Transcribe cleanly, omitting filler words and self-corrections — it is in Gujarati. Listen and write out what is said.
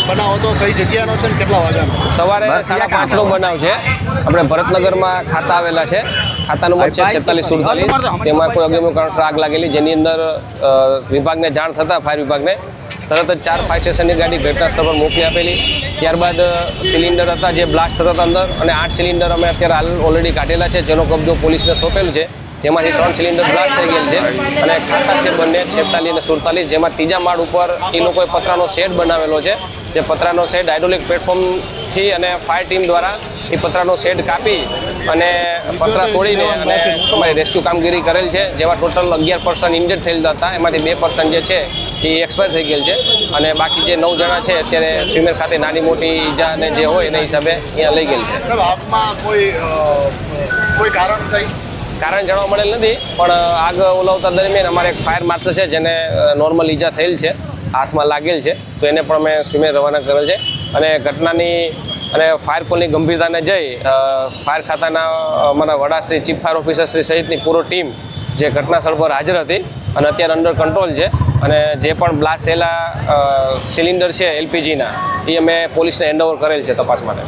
બનાવો તો કઈ જગ્યાનો છે ને કેટલા વાગ્યાનો? સવારે 5:30નો બનાવ છે. આપણે ભરતનગરમાં ખાતા આવેલા છે. ખાતા નંબર છે 4647. તેમાં કોઈ અગમ્ય કારણસર આગ લાગેલી, જેની અંદર વિભાગને જાણ થતાં ફાયર વિભાગને તરત જ 4 ફાયર સ્ટેશનની ગાડી ઘટના સ્થળ પર મોકલી આપેલી. ત્યારબાદ સિલિન્ડર હતા જે બ્લાસ્ટ થતા હતા અંદર, અને 8 સિલિન્ડર અમે અત્યારે હાલ ઓલરેડી કાઢેલા છે, જેનો કબજો પોલીસને સોંપેલું છે. જેમાંથી 3 સિલિન્ડર બ્લાસ્ટ થઈ ગયેલ છે, અને ખાતા છે બંને 46 અને 47. જેમાં ત્રીજા માળ ઉપર એ લોકોએ પતરાનો શેડ બનાવેલો છે. જે પતરાનો શેડ હાઇડ્રોલિક પ્લેટફોર્મથી અને ફાયર ટીમ દ્વારા એ પતરાનો શેડ કાપી અને પતરા તોડીને અને અમારી રેસ્ક્યુ કામગીરી કરેલ છે. જેમાં ટોટલ 11 પર્સન ઇન્જર્ડ થયેલ હતા. એમાંથી 2 પર્સન જે છે એ એક્સપાયર થઈ ગયેલ છે, અને બાકી જે 9 જણા છે અત્યારે સ્વિમેર ખાતે નાની મોટી ઈજાને જે હોય એના હિસાબે અહીંયા લઈ ગયેલ છે. આગમાં કોઈ કારણ થઈ? કારણ જાણવા મળેલ નથી, પણ આગ ઓલાવતા દરમિયાન અમારે એક ફાયર માર્શલ છે જેને નોર્મલ ઈજા થયેલ છે, હાથમાં લાગેલ છે, તો એને પણ અમે સ્વિમેર રવાના કરેલ છે. અને ઘટનાની અને ફાયર કોલની ગંભીરતાને જઈ ફાયર ખાતાના અમારા વડાશ્રી, ચીફ ફાયર ઓફિસર શ્રી સહિતની પૂરો ટીમ જે ઘટના સ્થળ પર હાજર હતી અને અત્યારે અંડર કંટ્રોલ છે. અને જે પણ બ્લાસ્ટ થયેલા સિલિન્ડર છે એલપીજીના, એ અમે પોલીસને હેન્ડઓવર કરેલ છે તપાસ માટે.